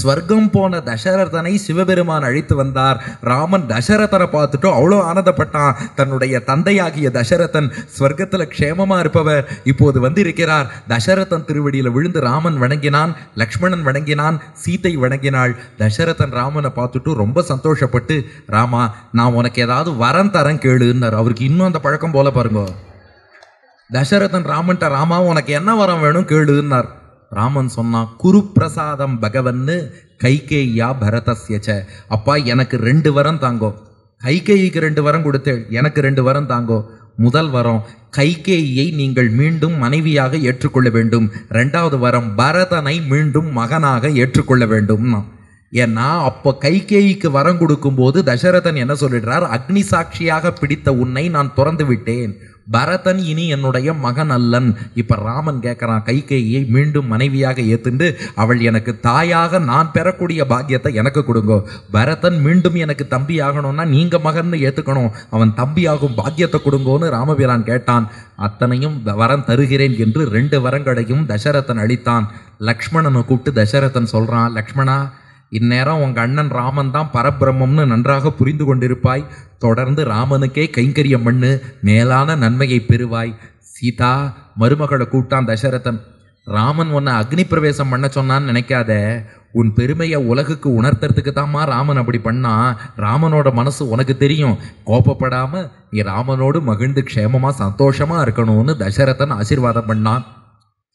ஸ்வர்க்கம் போன தசரதனை சிவபெருமான் அழைத்து வந்தார். ராமன் தசரதனை பார்த்துட்டு அவ்வளோ ஆனந்தப்பட்டான். தன்னுடைய தந்தையாகிய தசரதன் ஸ்வர்க்கத்தில் க்ஷேமமா இருப்பவர் இப்போது வந்து இருக்கிறார். தசரதன் திருவடியில் விழுந்து ராமன் வணங்கினான், லக்ஷ்மணன் வணங்கினான், சீதை வணங்கினாள். தசரதன் ராமனை பார்த்துட்டு ரொம்ப சந்தோஷப்பட்டு, ராமா நான் உனக்கு ஏதாவது வரம் தரேன் கேளுன்னார். அவருக்கு இன்னும் அந்த பழக்கம் போல பாருங்க. தசரதன் ராமன்ட்ட, ராமா உனக்கு என்ன வரம் வேணும் கேளுன்னார். ராமன் சொன்னான், குரு பிரசாதம் பகவன்னு கைகேயா பரதஸ்யச்ச. அப்பா எனக்கு 2 வரம் தாங்கோ. கைகேயிக்கு 2 வரம் கொடுத்தேள், எனக்கு 2 வரம் தாங்கோ. முதல் வரம், கைகேயியை நீங்கள் மீண்டும் மனைவியாக ஏற்றுக்கொள்ள வேண்டும். 2வது வரம், பரதனை மீண்டும் மகனாக ஏற்றுக்கொள்ள வேண்டும். ஏன்னா அப்போ கைகேயிக்கு வரம் கொடுக்கும்போது தசரதன் என்ன சொல்லிடுறார், அக்னி சாட்சியாக பிடித்த உன்னை நான் துறந்து விட்டேன், பரதன் இனி என்னுடைய மகன் அல்லன். இப்ப ராமன் கேட்கிறான், கைகேயியை மீண்டும் மனைவியாக ஏத்துண்டு அவள் எனக்கு தாயாக நான் பெறக்கூடிய பாக்கியத்தை எனக்கு கொடுங்கோ. பரதன் மீண்டும் எனக்கு தம்பி ஆகணும்னா நீங்க மகன் ஏத்துக்கணும், அவன் தம்பியாகும் பாக்கியத்தை கொடுங்கோன்னு ராமபிரான் கேட்டான். அத்தனையும் வரம் தருகிறேன் என்று 2 வரங்களையும் தசரதன் அளித்தான். லக்ஷ்மணனை கூப்பிட்டு தசரதன் சொல்றான், லக்ஷ்மணா இந்நேரம் உங்க அண்ணன் ராமன் தான் பரபிரம்மம்னு நன்றாக புரிந்து கொண்டிருப்பாய். தொடர்ந்து ராமனுக்கே கைங்கரியம் பண்ணு, மேலான நன்மையை பெறுவாய். சீதா மருமகளை கூப்பிட்டான் தசரதன். ராமன் உன்னை அக்னி பிரவேசம் பண்ண சொன்னான்னு நினைக்காத, உன் பெருமையை உலகுக்கு உணர்த்துறதுக்கு தாம்மா ராமன் அப்படி பண்ணா. ராமனோட மனசு உனக்கு தெரியும், கோபப்படாம நீ ராமனோடு மகிழ்ந்து க்ஷேமமா சந்தோஷமா இருக்கணும்னு தசரதன் ஆசீர்வாதம் பண்ணான்.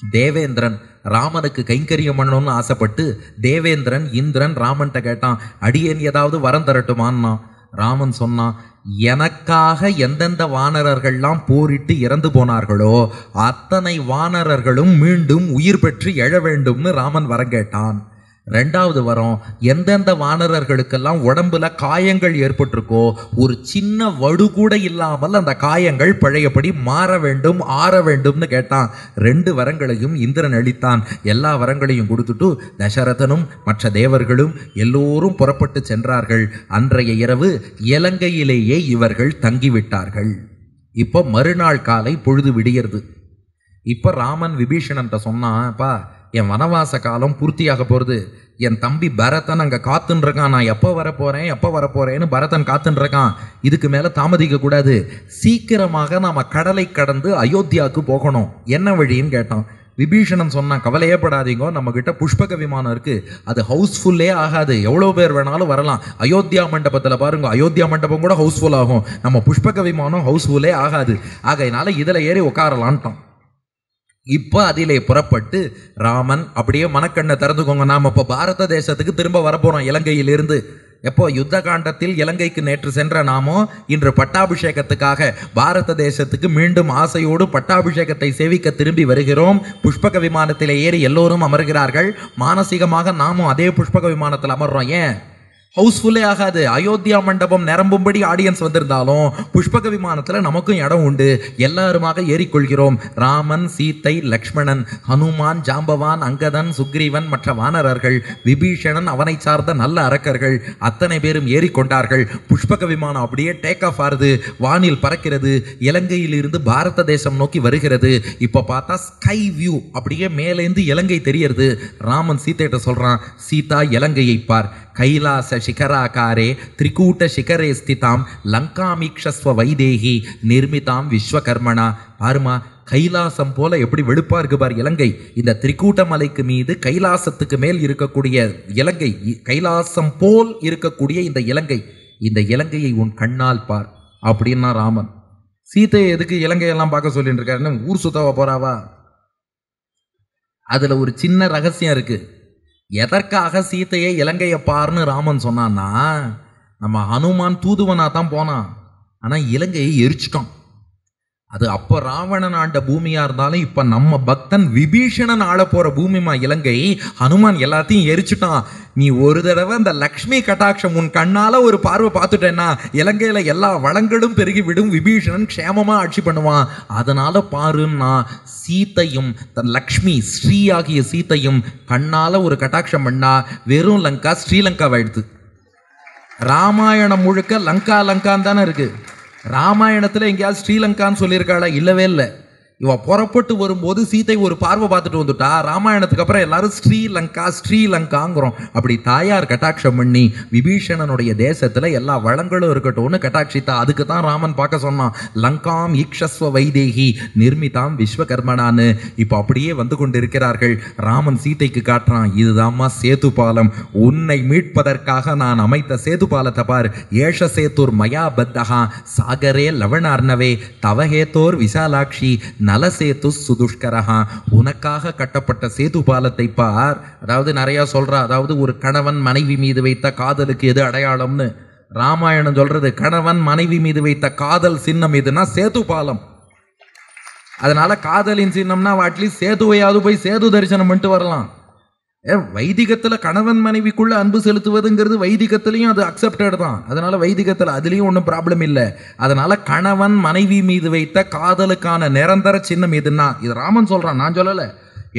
தேவேந்திரன் ராமனுக்கு கைங்கரியம் பண்ணணும்னு ஆசைப்பட்டு தேவேந்திரன் இந்திரன் ராமன்கிட்ட கேட்டான், அடியேன் ஏதாவது வரம் தரட்டுமான்னா. ராமன் சொன்னான், எனக்காக எந்தெந்த வானரர்கள்லாம் போரிட்டு இறந்து போனார்களோ அத்தனை வானரர்களும் மீண்டும் உயிர் பெற்று எழ வேண்டும்னு ராமன் வரம் கேட்டான். 2வது வரம், எந்தெந்த வானரர்களுக்கெல்லாம் உடம்புல காயங்கள் ஏற்பட்டிருக்கோ ஒரு சின்ன வடு கூட இல்லாமல் அந்த காயங்கள் பழையபடி மாற வேண்டும், ஆற வேண்டும்னு கேட்டான். 2 வரங்களையும் இந்திரன் அளித்தான். எல்லா வரங்களையும் கொடுத்துட்டு தசரதனும் மற்ற தேவர்களும் எல்லோரும் புறப்பட்டு சென்றார்கள். அன்றைய இரவு இலங்கையிலேயே இவர்கள் தங்கிவிட்டார்கள். இப்போ மறுநாள் காலை பொழுது விடியறது. இப்போ ராமன் விபீஷணன்ட்ட சொன்னான்ப்பா, என் வனவாச காலம் பூர்த்தியாக போகிறது, என் தம்பி பரதன் அங்கே காத்துன்னு இருக்கான், நான் எப்போ வரப்போறேன்னு பரதன் காத்துன்னு இருக்கான், இதுக்கு மேலே தாமதிக்க கூடாது, சீக்கிரமாக நாம் கடலை கடந்து அயோத்தியாவுக்கு போகணும், என்ன வழின்னு கேட்டான். விபீஷணன் சொன்னான், கவலையே படாதீங்க, நம்மக்கிட்ட புஷ்பக விமானம் இருக்குது, அது ஹவுஸ்ஃபுல்லே ஆகாது, எவ்வளோ பேர் வேணாலும் வரலாம். அயோத்தியா மண்டபத்தில் பாருங்க, அயோத்தியா மண்டபம் கூட ஹவுஸ்ஃபுல் ஆகும், நம்ம புஷ்பக விமானம் ஹவுஸ்ஃபுல்லே ஆகாது, ஆகையினால இதில் ஏறி உட்காரலான்ட்டான். இப்போ அதிலே புறப்பட்டு ராமன் அப்படியே மனக்கண்ணை திறந்துக்கோங்க, நாம் இப்போ பாரத தேசத்துக்கு திரும்ப வரப்போகிறோம் இலங்கையிலிருந்து. எப்போ யுத்த காண்டத்தில் இலங்கைக்கு நேற்று சென்ற நாமோ இன்று பட்டாபிஷேகத்துக்காக பாரத தேசத்துக்கு மீண்டும் ஆசையோடு பட்டாபிஷேகத்தை சேவிக்க திரும்பி வருகிறோம். புஷ்பக விமானத்தில் ஏறி எல்லோரும் அமர்கிறார்கள். மானசீகமாக நாமும் அதே புஷ்பக விமானத்தில் அமர்றோம். ஏன் ஹவுஸ்ஃபுல்லே ஆகாது, அயோத்தியா மண்டபம் நிரம்பும்படி ஆடியன்ஸ் வந்திருந்தாலும் புஷ்பக விமானத்தில் நமக்கும் இடம் உண்டு, எல்லாருமாக ஏறிக்கொள்கிறோம். ராமன், சீத்தை, லக்ஷ்மணன், ஹனுமான், ஜாம்பவான், அங்கதன், சுக்ரீவன், மற்ற வானரர்கள், விபீஷணன், அவனை சார்ந்த நல்ல அரக்கர்கள் அத்தனை பேரும் ஏறிக்கொண்டார்கள். புஷ்பக விமானம் அப்படியே டேக் ஆஃப் ஆறுது, வானில் பறக்கிறது, இலங்கையிலிருந்து பாரத தேசம் நோக்கி வருகிறது. இப்போ பார்த்தா ஸ்கை வியூ, அப்படியே மேலேந்து இலங்கை தெரியறது. ராமன் சீத்தையிட்ட சொல்றான், சீதா இலங்கையை பார், கைலாச சிகராகாரே திரிகூட்ட சிகரே ஸ்திதாம் லங்காமீக்ஷஸ்வ வைதேகி நிர்மிதாம் விஸ்வகர்மணா. பாருமா, கைலாசம் போல எப்படி வெளுப்பா இருக்கு பார் இலங்கை. இந்த திரிகூட்ட மலைக்கு மீது கைலாசத்துக்கு மேல் இருக்கக்கூடிய இலங்கை, கைலாசம் போல் இருக்கக்கூடிய இந்த இலங்கையை உன் கண்ணால் பார் அப்படின்னா ராமன். சீதையை எதுக்கு இலங்கையெல்லாம் பார்க்க சொல்லிட்டு இருக்காருன்னு, ஊர் சுத்தவ போறாவா? அதுல ஒரு சின்ன ரகசியம் இருக்கு. எதற்காக சீத்தையை இலங்கையை பார்னு ராமன் சொன்னான்னா, நம்ம ஹனுமான் தூதுவனா தான் போனான், ஆனால் இலங்கையை எரிச்சிட்டான். அது அப்போ ராவணன் ஆண்ட பூமியாக இருந்தாலும் இப்போ நம்ம பக்தன் விபீஷணன் ஆள போகிற பூமிமா இலங்கை. ஹனுமான் எல்லாத்தையும் எரிச்சுட்டான். நீ ஒரு தடவை அந்த லக்ஷ்மி கட்டாட்சம் உன் கண்ணால் ஒரு பார்வை பார்த்துட்டேன்னா இலங்கையில் எல்லா வளங்களும் பெருகி விடும், விபீஷணன் க்ஷேமமாக ஆட்சி பண்ணுவான். அதனால் பாருன்னா சீத்தையும் தன் லக்ஷ்மி ஸ்ரீயாகிய சீத்தையும் கண்ணால் ஒரு கட்டாட்சம் பண்ணா வெறும் லங்கா ஸ்ரீலங்காவாயிடுது. ராமாயணம் முழுக்க லங்கான்னு தானே இருக்குது. ராமாயணத்தில் எங்கேயாவது ஸ்ரீலங்கான்னு சொல்லியிருக்காளா? இல்லவே இல்லை. இவ புறப்பட்டு வரும்போது சீதை ஒரு பார்வை பார்த்துட்டு வந்துட்டா. ராமாயணத்துக்கு அப்புறம் எல்லாரும் ஸ்ரீலங்கா ஸ்ரீலங்காங்கிறோம். அப்படி தாயார் கட்டாட்சம் பண்ணி விபீஷணனுடைய தேசத்துல எல்லா வளங்களும் இருக்கட்டும்னு கட்டாட்சித்தா. அதுக்கு தான் ராமன் பார்க்க சொன்னான், லங்காம் ஈக்ஷஸ்வ வைதேகி நிர்மிதாம் விஸ்வகர்மனான்னு. இப்போ அப்படியே வந்து கொண்டு இருக்கிறார்கள். ராமன் சீதைக்கு காட்டுறான், இதுதாம்மா சேது பாலம், உன்னை மீட்பதற்காக நான் அமைத்த சேது பாலத்தை பார். ஏஷ சேத்துர் மயா பத்தகா சாகரே லவணார்ணவே தவஹேத்தோர் விசாலாட்சி நலசேத்து சுதுஷ்கரஹா. உனக்காக கட்டப்பட்ட சேது பாலத்தை பார். அதாவது நிறைய சொல்றா, அதாவது ஒரு கணவன் மனைவி மீது வைத்த காதலுக்கு எது அடையாளம்னு. ராமாயணம் சொல்றது கணவன் மனைவி மீது வைத்த காதல் சின்னம் எதுனா சேது பாலம். அதனால காதலின் சின்னம்னா அட்லீஸ்ட் சேதுவையாவது போய் சேது தரிசனம் பண்ணிட்டு வரலாம். வைதிகத்துல கணவன் மனைவிக்குள்ள அன்பு செலுத்துவதுங்கிறது வைதிகத்திலையும் அது அக்செப்டட் தான். அதனால வைதிகத்துல அதுலயும் ஒன்றும் ப்ராப்ளம் இல்லை. அதனால கணவன் மனைவி மீது வைத்த காதலுக்கான நிரந்தர சின்னம் எதுன்னா இது ராமன் சொல்றான், நான் சொல்லல.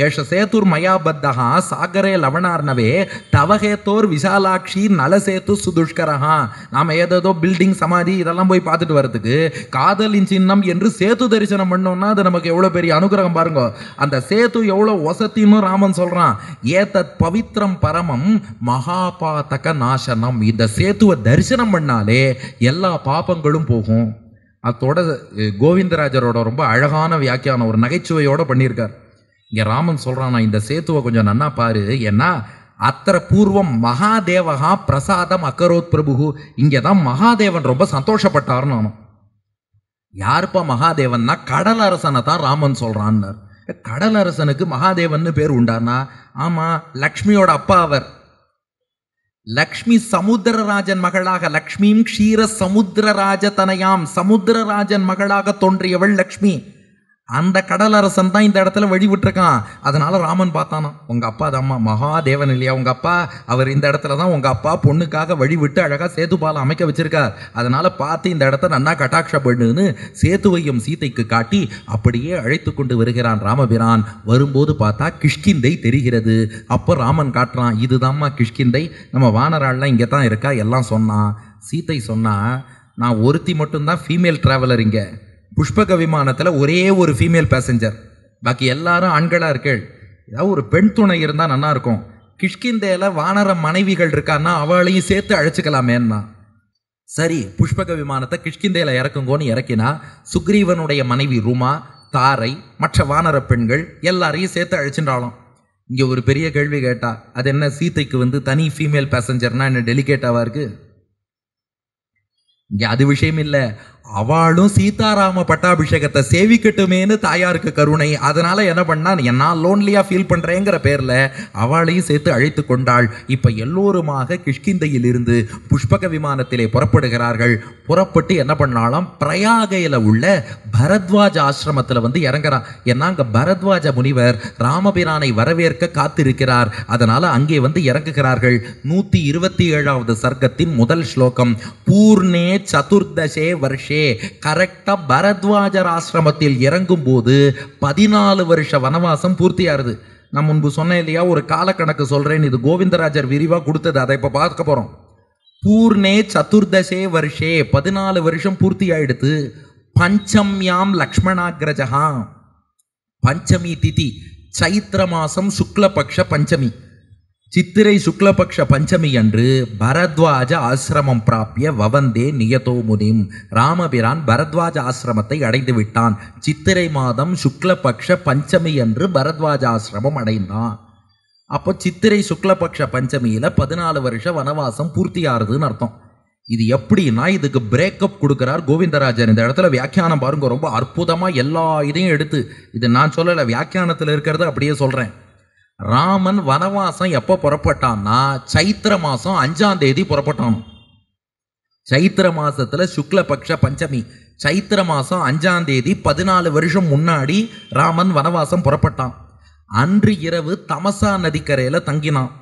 ஏஷ சேத்துர் மயா பத்தகா சாகரே லவணார்ணவே தவஹேத்தோர் விசாலாட்சி நலசேத்து சுதுஷ்கரஹா. நாம ஏதோ பில்டிங் சமாதி இதெல்லாம் போய் பார்த்துட்டு வர்றதுக்கு காதலின் சின்னம் என்று சேத்து தரிசனம் பண்ணோம்னா அது நமக்கு எவ்வளவு பெரிய அனுகிரகம் பாருங்க. அந்த சேத்து எவ்வளவு வசத்தின்னு ராமன் சொல்றான். ஏதத் பவித்ரம் பரமம் மகாபாதக நாசனம். இந்த சேத்துவை தரிசனம் பண்ணாலே எல்லா பாபங்களும் போகும். அதோட கோவிந்தராஜரோட ரொம்ப அழகான வியாக்கியானம் ஒரு நகைச்சுவையோட பண்ணியிருக்கார். இங்க ராமன் சொல்றான், நான் இந்த சேத்துவை கொஞ்சம் நன்னா பாரு, ஏன்னா அத்தர பூர்வம் மகாதேவகா பிரசாதம் அக்கரோத் பிரபு. இங்கதான் மகாதேவன் ரொம்ப சந்தோஷப்பட்டாருன்னு. நானும் யாருப்பா மகாதேவன்னா கடலரசனை தான் ராமன் சொல்றான்னார். கடலரசனுக்கு மகாதேவன் பேர் உண்டானா? ஆமா, லக்ஷ்மியோட அப்பா அவர். லக்ஷ்மி சமுத்திரராஜன் மகளாக, லக்ஷ்மியும் க்ஷீர சமுத்திரராஜ தனயாம், சமுத்திரராஜன் மகளாக தோன்றியவள் லக்ஷ்மி. அந்த கடலரசன் தான் இந்த இடத்துல வழி விட்டுருக்கான். அதனால ராமன் பார்த்தானா, உங்க அப்பா அம்மா மகாதேவன் இல்லையா உங்க அப்பா, அவர் இந்த இடத்துல தான் உங்க அப்பா பொண்ணுக்காக வழி விட்டு அழகா சேது பாலம் அமைக்க வச்சிருக்கார். அதனால பார்த்து இந்த இடத்த நன்னா கட்டாட்ச பண்ணுன்னு சேத்துவையும் சீதைக்கு காட்டி அப்படியே அழைத்து கொண்டு வருகிறான் ராமபிரான். வரும்போது பார்த்தா கிஷ்கிந்தை தெரிகிறது. அப்போ ராமன் காட்டுறான், இதுதாம்மா கிஷ்கிந்தை, நம்ம வானராள்லாம் இங்கே தான் இருக்கா எல்லாம் சொன்னான். சீதை சொன்னா, நான் ஒருத்தி மட்டும்தான் ஃபீமேல் டிராவலர் இங்கே. புஷ்பக விமானத்தில் ஒரே ஒரு ஃபீமேல் பேசஞ்சர், பாக்கி எல்லாரும் ஆண்களாக இருக்கள். ஏதாவது ஒரு பெண் துணை இருந்தால் நல்லா இருக்கும். கிஷ்கிந்தேல வானர மனைவிகள் இருக்கான்னா அவளையும் சேர்த்து அழைச்சிக்கலாமேன்னா. சரி, புஷ்பக விமானத்தை கிஷ்கிந்தேல இறக்குங்கோன்னு இறக்கினா சுக்ரீவனுடைய மனைவி ருமா, தாரை, மற்ற வானர பெண்கள் எல்லாரையும் சேர்த்து அழைச்சின்றாலும். இங்கே ஒரு பெரிய கேள்வி கேட்டா, அது என்ன சீதைக்கு தனி ஃபீமேல் பேசஞ்சர்னா என்ன டெலிகேட்டாவா இருக்கு? இங்கே அது விஷயம் இல்லை. அவளும் சீதாராம பட்டாபிஷேகத்தை சேவிக்கட்டுமேனு தாயாருக்கு கருணை. அதனால என்ன பண்ணா, நான் லோன்லியா ஃபீல் பண்றேங்கிற பேர்ல அவளையும் சேர்த்து அழைத்து கொண்டாள். இப்ப எல்லோருமாக கிஷ்கிந்தையில் இருந்து புஷ்பக விமானத்திலே புறப்படுகிறார்கள். புறப்பட்டு என்ன பண்ணாலும் பிரயாகையில உள்ள பரத்வாஜ ஆசிரமத்தில் இறங்குறான். ஏன்னா அங்க பரத்வாஜ முனிவர் ராமபிரானை வரவேற்க காத்திருக்கிறார். அதனால அங்கே இறங்குகிறார்கள். 127வது சர்க்கத்தின் முதல் ஸ்லோகம். பூர்ணே சதுர்தசே வருஷே. கரெக்டா பரத்வாஜர் ஆசிரமத்தில் இறங்கும் போது 14 வருஷ வனவாசம் பூர்த்தியாருது. நான் முன்பு சொன்னேன் இல்லையா, ஒரு காலக்கணக்கு சொல்றேன், இது கோவிந்தராஜர் விரிவா கொடுத்தது, அதை இப்ப பார்க்க போறோம். பூர்ணே சதுர்தசே வருஷே, 14 வருஷம் பூர்த்தி ஆயிடுத்து. பஞ்சம்யாம் லக்ஷ்மணாகிரஜா, பஞ்சமி திதி, சைத்திர மாசம் சுக்லபக்ஷ பஞ்சமி, சித்திரை சுக்லபக்ஷ பஞ்சமி அன்று பரத்வாஜ ஆசிரமம் பிராப்பிய வவந்தே நியதோ முனிம். ராமபிரான் பரத்வாஜ ஆசிரமத்தை அடைந்து விட்டான். சித்திரை மாதம் சுக்லபக்ஷ பஞ்சமி அன்று பரத்வாஜ ஆசிரமம் அடைந்தான். அப்போ சித்திரை சுக்லபக்ஷ பஞ்சமியில 14 வருஷ வனவாசம் பூர்த்தியாருதுன்னு அர்த்தம். இது எப்படின்னா, இதுக்கு பிரேக்கப் கொடுக்கிறார் கோவிந்தராஜர். இந்த இடத்துல வியாக்கியானம் பாருங்க, ரொம்ப அற்புதமா எல்லா இதையும் எடுத்து, இது நான் சொல்லலை, வியாக்கியானத்தில் இருக்கிறத அப்படியே சொல்றேன். ராமன் வனவாசம் எப்போ புறப்பட்டான்னா சைத்திர மாசம் 5ஆம் தேதி புறப்பட்டான். சைத்திர மாசத்துல சுக்லபக்ஷ பஞ்சமி, சைத்திர மாசம் 5ஆம் தேதி 14 வருஷம் முன்னாடி ராமன் வனவாசம் புறப்பட்டான். அன்று இரவு தமசா நதிக்கரையில தங்கினான்.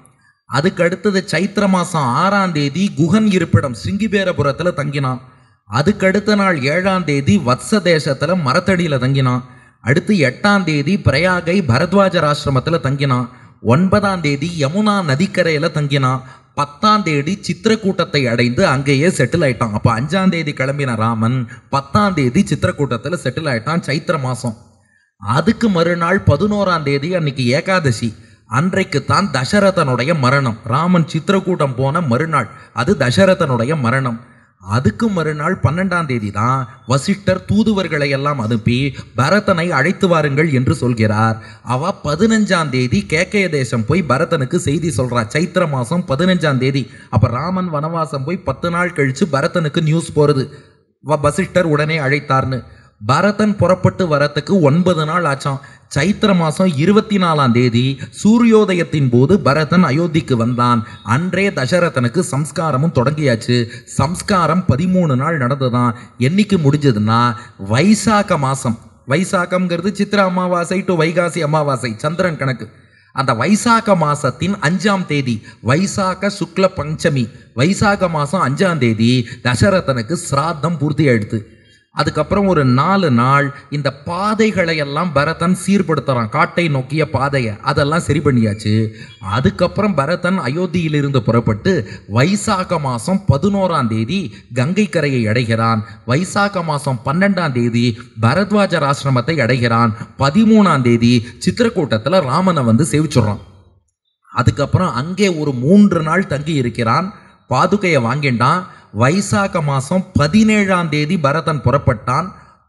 அதுக்கு அடுத்தது சைத்திர மாசம் 6ஆம் தேதி குகன் இருப்பிடம் சிங்கிபேரபுரத்துல தங்கினான். அதுக்கு அடுத்த நாள் 7ஆம் தேதி வத்ச தேசத்துல மரத்தடியில தங்கினான். அடுத்து 8ஆம் தேதி பிரயாகை பரத்வாஜர் ஆசிரமத்தில் தங்கினான். 9ஆம் தேதி யமுனா நதிக்கரையில் தங்கினான். 10ஆம் தேதி சித்திரக்கூட்டத்தை அடைந்து அங்கேயே செட்டில் ஆயிட்டான். அப்போ 5ஆம் தேதி கிளம்பின ராமன் 10ஆம் தேதி சித்திரக்கூட்டத்தில் செட்டில் ஆயிட்டான். சைத்திர மாதம் அதுக்கு மறுநாள் 11ஆம் தேதி அன்னைக்கு ஏகாதசி. அன்றைக்குத்தான் தசரதனுடைய மரணம். ராமன் சித்திரக்கூட்டம் போன மறுநாள் அது தசரதனுடைய மரணம். அதுக்கு மறுநாள் 12ஆம் தேதி தான் வசிஷ்டர் தூதுவர்களை எல்லாம் அனுப்பி பரதனை அழைத்து வாருங்கள் என்று சொல்கிறார். அவ 15ஆம் தேதி கேக்கய தேசம் போய் பரதனுக்கு செய்தி சொல்றா. சைத்திர மாசம் 15ஆம் தேதி. அப்ப ராமன் வனவாசம் போய் 10 நாள் கழிச்சு பரதனுக்கு நியூஸ் போறது, வசிஷ்டர் உடனே அழைத்தார்னு. பரதன் புறப்பட்டு வரத்துக்கு 9 நாள் ஆச்சாம். சைத்திர மாசம் 24ஆம் தேதி சூரியோதயத்தின் போது பரதன் அயோத்திக்கு வந்தான். அன்றே தசரதனுக்கு சம்ஸ்காரமும் தொடங்கியாச்சு. சம்ஸ்காரம் 13 நாள் நடந்துதான். என்னைக்கு முடிஞ்சதுன்னா வைசாக்க மாசம். வைசாக்கம்ங்கிறது சித்திர அமாவாசை டு வைகாசி அமாவாசை, சந்திரன் கணக்கு. அந்த வைசாக்க மாசத்தின் 5ஆம் தேதி, வைசாக்க சுக்ல பஞ்சமி, வைசாக்க மாசம் 5ஆம் தேதி தசரதனுக்கு சிராத்தம் பூர்த்தி ஆயிடுத்து. அதுக்கப்புறம் ஒரு 4 நாள் இந்த பாதைகளை எல்லாம் பரதன் சீர்படுத்துறான். காட்டை நோக்கிய பாதையை அதெல்லாம் சரி பண்ணியாச்சு. அதுக்கப்புறம் பரதன் அயோத்தியிலிருந்து புறப்பட்டு வைசாக்க மாசம் 11ஆம் தேதி கங்கை கரையை அடைகிறான். வைசாக்க மாசம் 12ஆம் தேதி பரத்வாஜர் ஆசிரமத்தை அடைகிறான். 13ஆம் தேதி சித்திரக்கூட்டத்தில் ராமனை வந்து சேவிச்சுடுறான். அதுக்கப்புறம் அங்கே ஒரு 3 நாள் தங்கி இருக்கிறான். பாதுகையை வாங்கிட்டான். வைசாக்க மாசம் 17ஆம் தேதி பரதன் புறப்பட்டான்.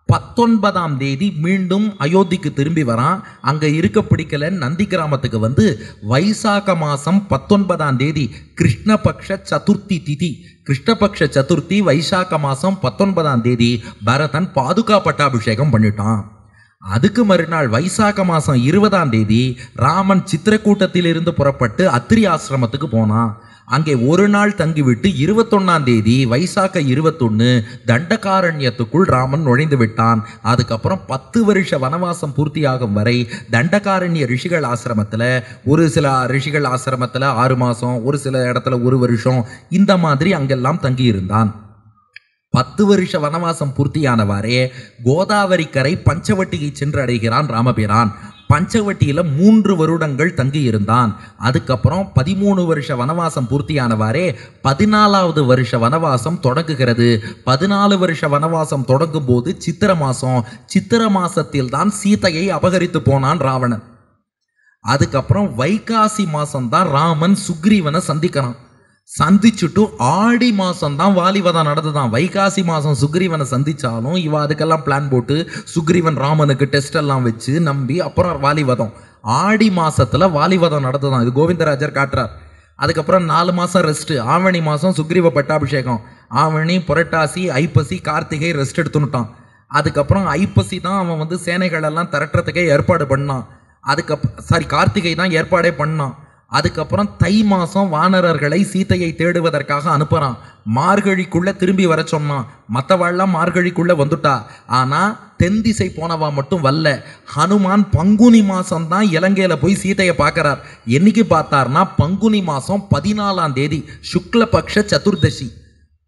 19ஆம் தேதி மீண்டும் அயோத்திக்கு திரும்பி வரான். அங்க இருக்க பிடிக்கல, நந்தி கிராமத்துக்கு வந்து வைசாக்க மாசம் 19ஆம் தேதி கிருஷ்ணபக்ஷ சதுர்த்தி திதி, கிருஷ்ணபக்ஷ சதுர்த்தி வைசாக்க மாசம் 19ஆம் தேதி பரதன் பாதுகா பட்டாபிஷேகம் பண்ணிட்டான். அதுக்கு மறுநாள் வைசாக்க மாசம் 20ஆம் தேதி ராமன் சித்திரக்கூட்டத்திலிருந்து புறப்பட்டு அத்திரி ஆசிரமத்துக்கு போனான். அங்கே ஒரு நாள் தங்கிவிட்டு 21ஆம் தேதி வைசாக்க 21 தண்டகாரண்யத்துக்குள் ராமன் நுழைந்து விட்டான். அதுக்கப்புறம் 10 வருஷ வனவாசம் பூர்த்தியாகும் வரை தண்டகாரண்ய ரிஷிகள் ஆசிரமத்தில், ஒரு சில ரிஷிகள் ஆசிரமத்தில் 6 மாதம், ஒரு சில இடத்துல 1 வருஷம், இந்த மாதிரி அங்கெல்லாம் தங்கியிருந்தான். 10 வருஷ வனவாசம் பூர்த்தியானவாறே கோதாவரி கரை பஞ்சவட்டியை சென்று அடைகிறான் ராமபிரான். பஞ்சவட்டியில் 3 வருடங்கள் தங்கி இருந்தான். அதுக்கப்புறம் 13 வருஷ வனவாசம் பூர்த்தியானவாறே 14வது வருஷ வனவாசம் தொடங்குகிறது. 14 வருஷ வனவாசம் தொடங்கும் போது சித்திர மாசம், சித்திர மாசத்தில் தான் சீதையை அபகரித்து போனான் ராவணன். அதுக்கப்புறம் வைகாசி மாசம் தான் ராமன் சுக்ரீவனை சந்திக்கிறான். சந்திச்சுட்டு ஆடி மாதம் தான் வாலிவதம் நடந்துதான். வைகாசி மாதம் சுக்ரீவனை சந்திச்சாலும் இவ அதுக்கெல்லாம் பிளான் போட்டு சுக்ரீவன் ராமனுக்கு டெஸ்ட் எல்லாம் வச்சு நம்பி அப்புறம் வாலிவதம். ஆடி மாசத்துல வாலிவதம் நடந்துதான். இது கோவிந்தராஜர் காட்டுறார். அதுக்கப்புறம் 4 மாதம் ரெஸ்ட். ஆவணி மாதம் சுக்ரீவ பட்டாபிஷேகம். ஆவணி, புரட்டாசி, ஐப்பசி, கார்த்திகை ரெஸ்ட் எடுத்துனுட்டான். அதுக்கப்புறம் ஐப்பசி தான் அவன் வந்து சேனைகளெல்லாம் திரட்டுறதுக்கே ஏற்பாடு பண்ணான். கார்த்திகை தான் ஏற்பாடே பண்ணான். அதுக்கப்புறம் தை மாதம் வானரர்களை சீதையை தேடுவதற்காக அனுப்புகிறான். மார்கழிக்குள்ளே திரும்பி வர சொன்னான். மற்றவாள்லாம் மார்கழிக்குள்ளே வந்துட்டா. ஆனால் தென் திசை போனவா மட்டும் வரல. ஹனுமான் பங்குனி மாதம் தான் இலங்கையில் போய் சீதையை பார்க்குறார். என்னைக்கு பார்த்தார்னா பங்குனி மாதம் 14ஆம் தேதி சுக்லபக்ஷ சதுர்தசி.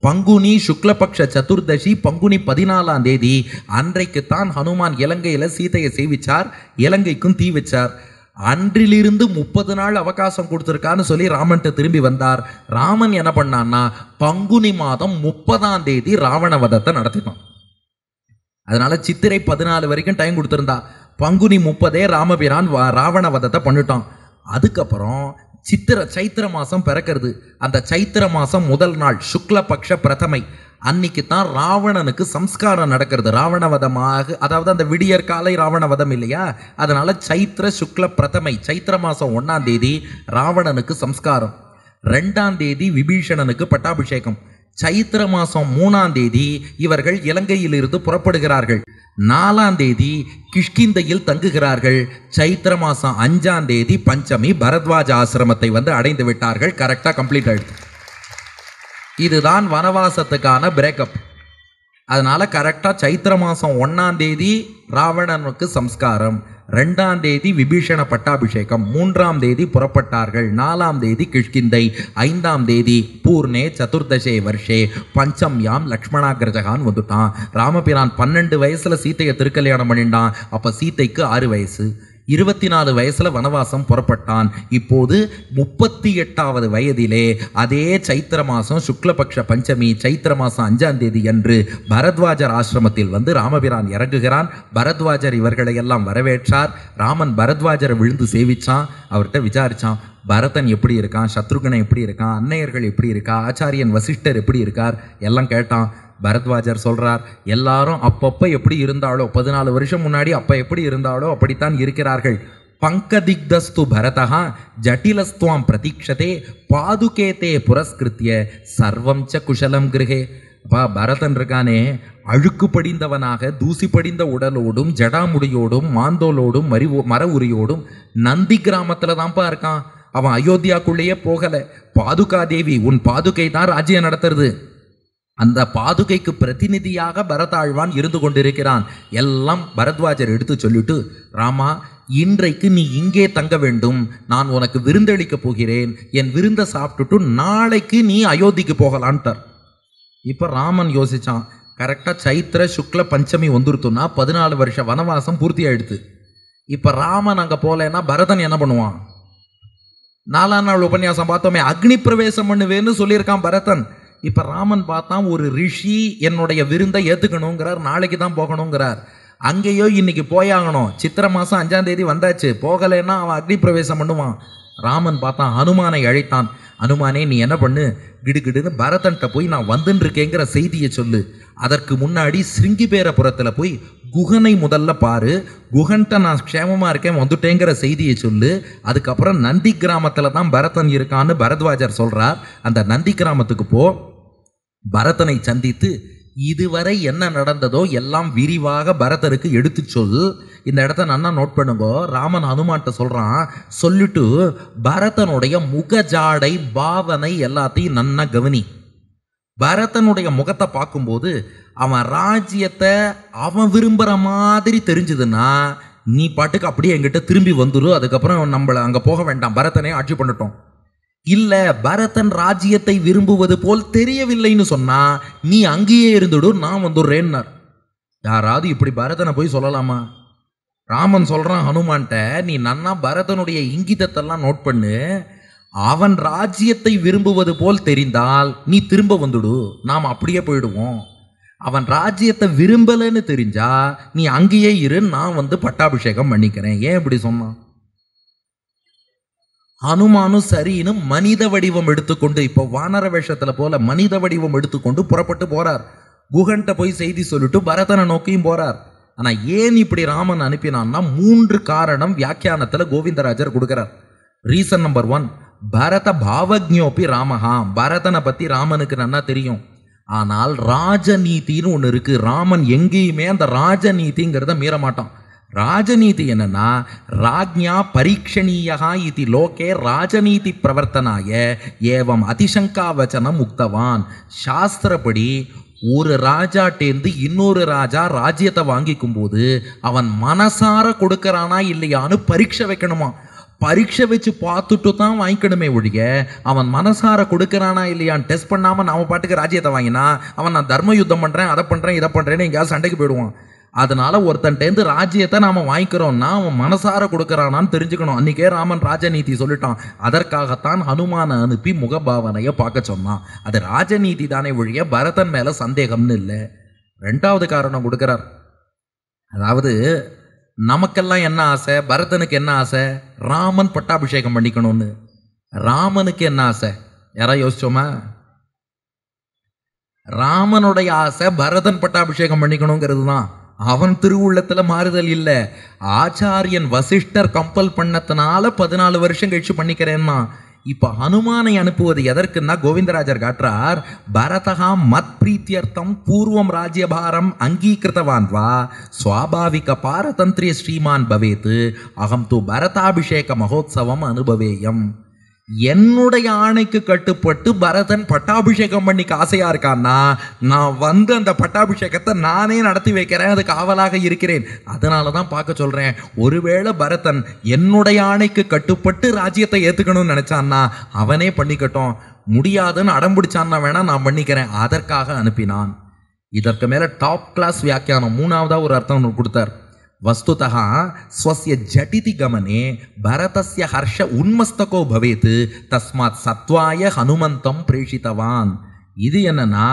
பங்குனி சுக்லபக்ஷ சதுர்தசி பங்குனி 14ஆம் தேதி அன்றைக்குத்தான் ஹனுமான் இலங்கையில் சீதையை சேவிச்சார். இலங்கைக்கும் தீ வச்சார். அன்றிலிருந்து 30 நாள் அவகாசம் கொடுத்துருக்கான்னு சொல்லி ராமன்கிட்ட திரும்பி வந்தார். ராமன் என்ன பண்ணான்னா பங்குனி மாதம் 30ஆம் தேதி ராவண வதத்தை நடத்தினான். அதனால சித்திரை 14 வரைக்கும் டைம் கொடுத்துருந்தா. பங்குனி 30 ராமபிரான் ராவண வதத்தை பண்ணிட்டான். அதுக்கப்புறம் சைத்திர மாதம் பிறக்கிறது. அந்த சைத்திர மாதம் முதல் நாள் சுக்லபக்ஷ பிரதமை அன்னைக்கு தான் ராவணனுக்கு சம்ஸ்காரம் நடக்கிறது. ராவணவதமாக, அதாவது அந்த விடியற் காலை ராவணவதம் இல்லையா, அதனால சைத்திர சுக்ல பிரதமை சைத்திர மாதம் 1ஆம் தேதி ராவணனுக்கு சம்ஸ்காரம். 2ஆம் தேதி விபீஷணனுக்கு பட்டாபிஷேகம். சைத்திர மாதம் 3ஆம் தேதி இவர்கள் இலங்கையிலிருந்து புறப்படுகிறார்கள். 4ஆம் தேதி கிஷ்கிந்தையில் தங்குகிறார்கள். சைத்திர மாதம் 5ஆம் தேதி பஞ்சமி பரத்வாஜ ஆசிரமத்தை வந்து அடைந்து விட்டார்கள். கரெக்டாக கம்ப்ளீட் ஆயிடுது. இதுதான் வனவாசத்துக்கான பிரேக்கப். அதனால கரெக்டாக சைத்திர மாதம் 1ஆம் தேதி ராவணனுக்கு சம்ஸ்காரம், 2ஆம் தேதி விபீஷண பட்டாபிஷேகம், 3ஆம் தேதி புறப்பட்டார்கள், 4ஆம் தேதி கிஷ்கிந்தை, 5ஆம் தேதி பூர்ணே சதுர்தசே வருஷே பஞ்சம்யாம் லக்ஷ்மணாகிரஜகான் வந்துட்டான். ராமபிரான் 12 வயசுல சீத்தையை திருக்கல்யாணம் பண்ணிட்டான். அப்போ சீத்தைக்கு 6 வயசு. 24 வயசுல வனவாசம் புறப்பட்டான். இப்போது 38வது வயதிலே அதே சைத்திர மாசம் சுக்லபக்ஷ பஞ்சமி சைத்திர மாசம் 5ஆம் தேதி அன்று பரத்வாஜர் ஆசிரமத்தில் வந்து ராமபிரான் இறங்குகிறான். பரத்வாஜர் இவர்களை எல்லாம் வரவேற்றார். ராமன் பரத்வாஜரை விழுந்து சேவிச்சான். அவர்கிட்ட விசாரிச்சான், பரதன் எப்படி இருக்கான், சத்ருகனை எப்படி இருக்கான், அன்னையர்கள் எப்படி இருக்கா, ஆச்சாரியன் வசிஷ்டர் எப்படி இருக்கார் எல்லாம் கேட்டான். பரத்வாஜர் சொல்றார், எல்லாரும் அப்பப்போ எப்படி இருந்தாலோ 14 வருஷம் முன்னாடி அப்போ எப்படி இருந்தாலோ அப்படித்தான் இருக்கிறார்கள். பங்கதிக்தஸ்து பரதா ஜட்டிலஸ்துவாம் பிரதீட்சதே பாதுகேதே புரஸ்கிருத்திய சர்வம் ச குஷலம் கிருஹே. அப்பா பரதன் இருக்கானே, அழுக்கு படிந்தவனாக தூசி படிந்த உடலோடும் ஜடாமுடியோடும் மாந்தோலோடும் மர உரியோடும் நந்தி கிராமத்துல தான்ப்பா இருக்கான். அவன் அயோத்தியாக்குள்ளேயே போகல. பாதுகா தேவி உன் பாதுகை தான் ராஜ்யம் நடத்துறது. அந்த பாதுகைக்கு பிரதிநிதியாக பரதாழ்வான் இருந்து கொண்டிருக்கிறான். எல்லாம் பரத்வாஜர் எடுத்து சொல்லிட்டு, ராமா இன்றைக்கு நீ இங்கே தங்க வேண்டும், நான் உனக்கு விருந்தளிக்க போகிறேன், என் விருந்தை சாப்பிட்டுட்டு நாளைக்கு நீ அயோத்திக்கு போகலான்ட்டார். இப்போ ராமன் யோசிச்சான், கரெக்டாக சைத்திர சுக்ல பஞ்சமி வந்துருத்துன்னா 14 வருஷ வனவாசம் பூர்த்தி ஆயிடுது. இப்போ ராமன் அங்கே போகலன்னா பரதன் என்ன பண்ணுவான்? 4ஆம் நாள் உபன்யாசம் பார்த்தோமே, அக்னி பிரவேசம் பண்ணுவேன்னு சொல்லியிருக்கான் பரதன். இப்போ ராமன் பார்த்தான், ஒரு ரிஷி என்னுடைய விருந்தை ஏற்றுக்கணுங்கிறார், நாளைக்கு தான் போகணுங்கிறார். அங்கேயோ இன்னைக்கு போயாகணும், சித்திரை மாதம் 5ஆம் தேதி வந்தாச்சு, போகலைன்னா அவன் அக்னி பிரவேசம் பண்ணுவான். ராமன் பார்த்தான், ஹனுமானை அழைத்தான். ஹனுமானே நீ என்ன பண்ணு, கிடுகிடுன்னு பரதன்கிட்ட போய் நான் வந்துன்னு இருக்கேங்கிற செய்தியை சொல்லு. அதற்கு முன்னாடி சிருங்கிபேரபுரத்தில் போய் குகனை முதல்ல பாரு, குகன்கிட்ட நான் க்ஷேமமாக இருக்கேன் வந்துட்டேங்கிற செய்தியை சொல்லு. அதுக்கப்புறம் நந்தி கிராமத்தில் தான் பரதன் இருக்கான்னு பரத்வாஜர் சொல்கிறார். அந்த நந்தி கிராமத்துக்கு போ, பரதனை சந்தித்து இதுவரை என்ன நடந்ததோ எல்லாம் விரிவாக பரதருக்கு எடுத்து சொல். இந்த இடத்த நல்லா நோட் பண்ணுங்க. ராமன் ஹனுமான்ட்ட சொல்கிறான், சொல்லிட்டு பரதனுடைய முகஜாடை பாவனை எல்லாத்தையும் நன்னா கவனி. பரதனுடைய முகத்தை பார்க்கும்போது அவன் ராஜ்யத்தை அவன் விரும்புகிற மாதிரி தெரிஞ்சதுன்னா நீ பாட்டுக்கு அப்படியே என்கிட்ட திரும்பி வந்துடும். அதுக்கப்புறம் நம்மளை அங்கே போக வேண்டாம், பரதனே ஆட்சி பண்ணட்டும். இல்லை பரதன் ராஜ்யத்தை விரும்புவது போல் தெரியவில்லைன்னு சொன்னா நீ அங்கேயே இருந்துடும், நான் வந்துடுறேன்னார். யாராவது இப்படி பரதனை போய் சொல்லலாமா? ராமன் சொல்கிறான் ஹனுமான்ட்ட, நீ நன்னா பரதனுடைய இங்கிதத்தெல்லாம் நோட் பண்ணு. அவன் ராஜ்யத்தை விரும்புவது போல் தெரிந்தால் நீ திரும்ப வந்துடு, நாம் அப்படியே போயிடுவோம். அவன் ராஜ்யத்தை விரும்பலைன்னு தெரிஞ்சா நீ அங்கேயே இரு, நான் வந்து பட்டாபிஷேகம் பண்ணிக்கிறேன். ஏன் இப்படி சொன்னான்? ஹனுமானும் சரின்னு மனித வடிவம் எடுத்துக்கொண்டு, இப்போ வானர வேஷத்தில் போல மனித வடிவம் எடுத்துக்கொண்டு புறப்பட்டு போறார். குகன்கிட்ட போய் செய்தி சொல்லிட்டு பரதனை நோக்கியும் போறார். ஆனால் ஏன் இப்படி ராமன் அனுப்பினான்னா 3 காரணம் வியாக்கியானத்தில் கோவிந்தராஜர் கொடுக்கிறார். ரீசன் நம்பர் 1, பரத பாவஜ்ஞோபி ராமஹா. பரதனை பற்றி ராமனுக்கு நல்லா தெரியும். ஆனால் ராஜநீதின்னு ஒன்று இருக்கு. ராமன் எங்கேயுமே அந்த ராஜநீதிங்கிறத மீற மாட்டான். ராஜநீதி என்னன்னா, ராஜ்ஞா பரீட்சணீயா இது லோகே ராஜநீதி பிரவர்த்தனாய ஏவம் அதிசங்கா வச்சனம் முக்தவான். சாஸ்திரப்படி ஒரு ராஜாட்டேந்து இன்னொரு ராஜா ராஜ்யத்தை வாங்கிக்கும் போது அவன் மனசார கொடுக்கறானா இல்லையான்னு பரீட்சை வைக்கணுமா. பரீட்சை வச்சு பார்த்துட்டு தான் வாங்கிக்கணுமே ஒழிய அவன் மனசார கொடுக்கறானா இல்லையான்னு டெஸ்ட் பண்ணாமல் நாம பாட்டுக்கு ராஜ்யத்தை வாங்கினா அவன் நான் தர்ம யுத்தம் பண்ணுறேன், அதை பண்ணுறேன், இதை பண்ணுறேன்னு எங்கேயாவது சண்டைக்கு போயிடுவான். அதனால ஒருத்தன்ட்டேந்து ராஜ்யத்தை நாம வாங்கிக்கிறோம்னா அவன் மனசார கொடுக்கறானான்னு தெரிஞ்சுக்கணும். அன்னைக்கே ராமன் ராஜநீதி சொல்லிட்டான். அதற்காகத்தான் ஹனுமான அனுப்பி முகபாவனையை பார்க்க சொன்னான். அது ராஜநீதி தானே ஒழிய பரதன் மேல சந்தேகம்னு இல்லை. 2வது காரணம் கொடுக்கிறார். அதாவது நமக்கெல்லாம் என்ன ஆசை, பரதனுக்கு என்ன ஆசை? ராமன் பட்டாபிஷேகம் பண்ணிக்கணும்னு. ராமனுக்கு என்ன ஆசை? யாராவது யோசிச்சோமா? ராமனுடைய ஆசை பரதன் பட்டாபிஷேகம் பண்ணிக்கணுங்கிறது தான். அவன் திருவுள்ளத்துல மாறுதல் இல்லை. ஆச்சாரியன் வசிஷ்டர் கம்பல் பண்ணத்தினால 14 வருஷம் கழிச்சு பண்ணிக்கிறேன்னா. இப்ப ஹனுமானை அனுப்புவது எதற்குன்னா கோவிந்தராஜர் காட்டுறார், பரதா மத் பிரீத்தியர்த்தம் பூர்வம் ராஜ்யபாரம் அங்கீகிருத்தவான் வா சுவாபாவிக பாரதந்திரிய ஸ்ரீமான் பவேத் அகம் து பரதாபிஷேக மகோத்சவம் அனுபவேயம். என்னுடைய ஆணைக்கு கட்டுப்பட்டு பரதன் பட்டாபிஷேகம் பண்ணிக்க ஆசையா இருக்கான்னா நான் வந்து அந்த பட்டாபிஷேகத்தை நானே நடத்தி வைக்கிறேன், அதுக்கு ஆவலாக இருக்கிறேன். அதனால தான் பார்க்க சொல்றேன். ஒருவேளை பரதன் என்னுடைய ஆணைக்கு கட்டுப்பட்டு ராஜ்யத்தை ஏத்துக்கணும்னு நினைச்சான்னா அவனே பண்ணிக்கட்டும், முடியாதுன்னு அடம்பிடிச்சான்னா வேணா நான் பண்ணிக்கிறேன், அதற்காக அனுப்பினான். இதற்கு மேல டாப் கிளாஸ் வியாக்கியானம் 3வதா ஒரு அர்த்தம் கொடுத்தார். वस्तुतः स्वस्य झटिति गमने भरतस्य हर्ष उन्मस्तको भवेत् तस्मात् सत्वाय हनुमन्तं प्रेषितवान्. இது என்னன்னா,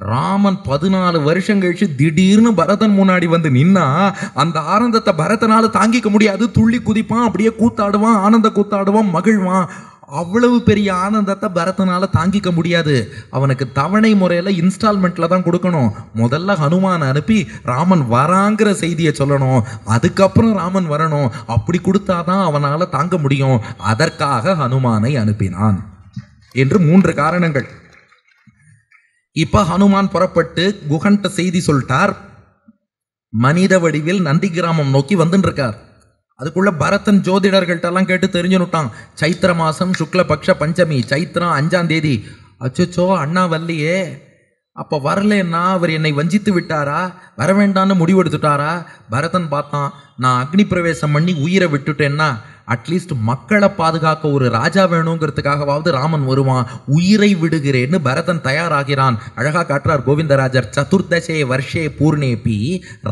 ராமன் 14 வருஷம் கழிச்சு திடீர்னு பரதன் முன்னாடி வந்து நின்னா அந்த ஆனந்தத்தை பரதனால தாங்கிக்க முடியாது. துள்ளி குதிப்பான், அப்படியே கூத்தாடுவான், ஆனந்த கூத்தாடுவான், மகிழ்வான். அவ்வளவு பெரிய ஆனந்தத்தை பரதனால தாங்கிக்க முடியாது. அவனுக்கு தவணை முறையில் இன்ஸ்டால்மெண்ட்ல தான் கொடுக்கணும். முதல்ல ஹனுமான் அனுப்பி ராமன் வராங்கிற செய்தியை சொல்லணும், அதுக்கப்புறம் ராமன் வரணும். அப்படி கொடுத்தாதான் அவனால் தாங்க முடியும். அதற்காக ஹனுமானை அனுப்பினான் என்று 3 காரணங்கள். இப்ப ஹனுமான் புறப்பட்டு குகன்ட்ட செய்தி சொல்லிட்டார். மனித வடிவில் நந்தி கிராமம் நோக்கி வந்துட்டு இருக்கார். அதுக்குள்ள பரதன் ஜோதிடர்கள்ட்டெல்லாம் கேட்டு தெரிஞ்சுனுட்டான். சைத்திர மாசம் சுக்லபக்ஷ பஞ்சமி, சைத்திரம் 5ஆம் தேதி. அச்சோ அண்ணா வரலையே, அப்போ வரலன்னா அவர் என்னை வஞ்சித்து விட்டாரா, வர வேண்டான்னு முடிவெடுத்துட்டாரா? பரதன் பார்த்தான், நான் அக்னி பிரவேசம் பண்ணி உயிரை விட்டுட்டேன்னா அட்லீஸ்ட் மக்களை பாதுகாக்க ஒரு ராஜா வேணுங்கிறதுக்காகவாவது ராமன் வருவான். உயிரை விடுகிறேன்னு பரதன் தயாராகிறான். அழகா காட்டுறார் கோவிந்தராஜர். சதுர்தசே வருஷே பூர்ணேபி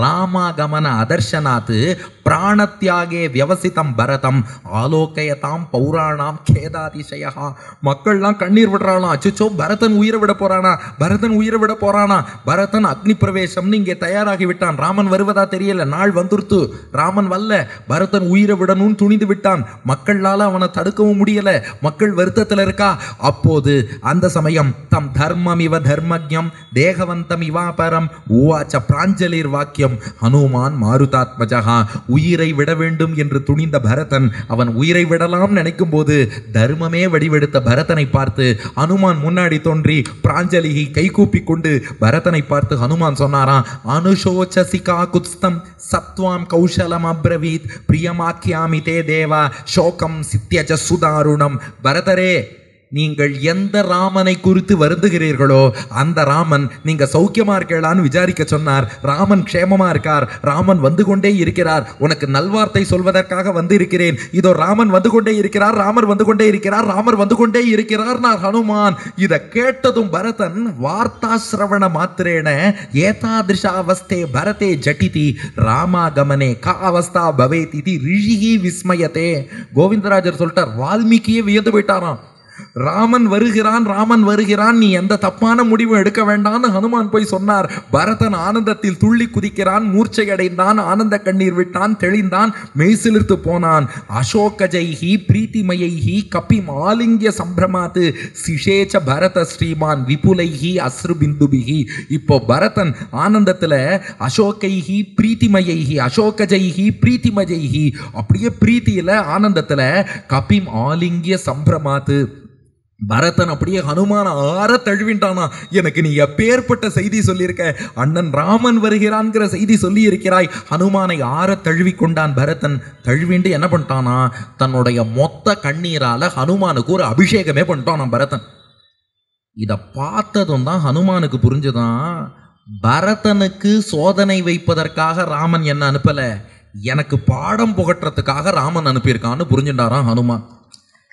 ராமாகமன அதர்ஷனாத் பிராணத்தியாகே வியவசிதம் பரதம் ஆலோகயதாம் பௌராணாம் கேதாதிசயா. மக்கள்லாம் கண்ணீர் விடுறாளாம். அச்சுச்சோ பரதன் உயிரை விட போறானா, பரதன் உயிரை விட போறானா. பரதன் அக்னி பிரவேசம்னு இங்கே தயாராகி விட்டான். ராமன் வருவதா தெரியல, நாள் வந்துருத்து, ராமன் வரல. பரதன் உயிரை விடணும்னு துணிந்து விட்டான். மக்களால் அவனை தடுக்கவும் முடியல. மக்கள் வருத்தத்தில் இருக்கா. அப்போது அந்த சமயம் தம் தர்மம் இவ தர்மஜம் தேகவந்தம் இவாபரம் உவாச்ச பிராஞ்சலிர் வாக்கியம் ஹனுமான் மாருதாத்மஜா. உயிரை விட வேண்டும் என்று துணிந்த பரதன் அவன் உயிரை விடலாம் நினைக்கும் போது தர்மமே வடிவெடுத்த பரதனை பார்த்து ஹனுமான் முன்னாடி தோன்றி பிராஞ்சலிகை கைகூப்பி கொண்டு பரதனை பார்த்து ஹனுமான் சொன்னாராம், அனுஷோச்சசிகா குத்ஸ்தம் சத்வாம் கௌஷலம் அப்ரவீத் பிரியமாக்கியாமி தே தேவா சோகம் சித்தியஜ சுதாருணம். பரதரே, நீங்கள் எந்த ராமனை குறித்து வருந்துகிறீர்களோ அந்த ராமன் நீங்க சௌக்கியமா இருக்கலான்னு விசாரிக்க சொன்னார். ராமன் க்ஷேமமா இருக்கார், ராமன் வந்து கொண்டே இருக்கிறார். உனக்கு நல்வார்த்தை சொல்வதற்காக வந்து இருக்கிறேன். இதோ ராமன் வந்து கொண்டே இருக்கிறார், ராமர் வந்து கொண்டே இருக்கிறார், ராமர் வந்து கொண்டே இருக்கிறார் நான் ஹனுமான். இதை கேட்டதும் பரதன் வார்த்தாசிரவண மாத்திரேன ஏதாதிருஷாவஸ்தே பரதே ஜட்டிதி ராமாகமனே கா அவஸ்தா பவேதி ரிஷிஹி விஸ்மயத்தே. கோவிந்தராஜர் சொல்லிட்டார், வால்மீகியே வியந்து போயிட்டாராம். ராமன் வருகிறான், ராமன் வருகிறான், நீ எந்த தப்பான முடிவும் எடுக்க வேண்டாம்னு ஹனுமான் போய் சொன்னார். பரதன் ஆனந்தத்தில் துள்ளி குதிக்கிறான், மூர்ச்சை அடைந்தான், ஆனந்த கண்ணீர் விட்டான், தெளிந்தான், மெய்சிலிர்த்து போனான். அசோகஜைஹி பிரீத்திமயைஹி கபிம் ஆலிங்கிய சம்பிரமாத்து சிஷேச்ச பரத ஸ்ரீமான் விபுலைஹி அஸ்ருபிந்துபிஹி. இப்போ பரதன் ஆனந்தத்தில் அசோகைஹி பிரீத்திமயைஹி அசோகஜைஹி பிரீத்திமயைஹி அப்படியே பிரீத்தியில் ஆனந்தத்தில் கபிம் ஆலிங்கிய சம்பிரமாத்து. பரதன் அப்படியே ஹனுமான ஆற தழுவின்றானா. எனக்கு நீ எப்பேற்பட்ட செய்தி சொல்லியிருக்க, அண்ணன் ராமன் வருகிறான்கிற செய்தி சொல்லி இருக்கிறாய். ஹனுமானை ஆற தழுவி கொண்டான் பரதன். தழுவிண்டு என்ன பண்ணிட்டானா, தன்னுடைய மொத்த கண்ணீரால ஹனுமானுக்கு ஒரு அபிஷேகமே பண்ணிட்டான் பரதன். இதை பார்த்ததும் தான் ஹனுமானுக்கு புரிஞ்சுதான், பரதனுக்கு சோதனை வைப்பதற்காக ராமன் என்ன அனுப்பல, எனக்கு பாடம் புகட்டுறதுக்காக ராமன் அனுப்பியிருக்கான்னு புரிஞ்சுட்டாராம் ஹனுமான்.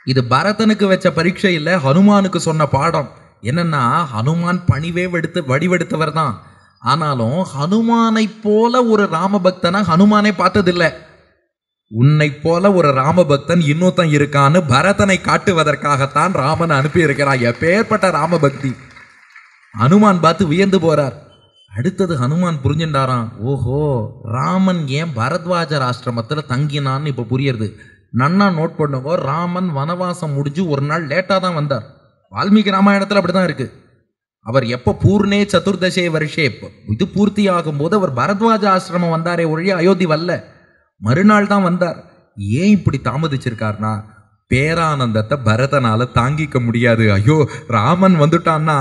இது பரதனுக்கு வச்ச பரீட்சை இல்லை, ஹனுமானுக்கு சொன்ன பாடம். என்னன்னா, ஹனுமான் பணிவே வடிவெடுத்தவர் தான். ஆனாலும் ஹனுமானை போல ஒரு ராமபக்தனை ஹனுமானே பார்த்ததில்லை. உன்னை போல ஒரு ராமபக்தன் இன்னொருத்தன் இருக்கான்னு பரதனை காட்டுவதற்காகத்தான் ராமன் அனுப்பி இருக்கிறான். எப்பேற்பட்ட ராமபக்தி! ஹனுமான் பார்த்து வியந்து போறார். அடுத்தது ஹனுமான் புரிஞ்சுட்டாராம், ஓஹோ ராமன் ஏன் பரத்வாஜர் ஆசிரமத்தில் தங்கினான்னு இப்போ புரியுறது. நன்னா நோட் பண்ணுங்க, ராமன் வனவாசம் முடிஞ்சு ஒரு நாள் லேட்டாக தான் வந்தார். வால்மீகி ராமாயணத்தில் அப்படி தான் இருக்குது. அவர் எப்போ பூர்ணே சதுர்தசே வருஷே இது பூர்த்தி ஆகும்போது அவர் பரத்வாஜ ஆசிரமம் வந்தாரே ஒழிய அயோத்தி வரல, மறுநாள் தான் வந்தார். ஏன் இப்படி தாமதிச்சிருக்காருனா, பேரானந்தத்தை பரதனால தாங்கிக்க முடியாது. ஐயோ ராமன் வந்துட்டான்னா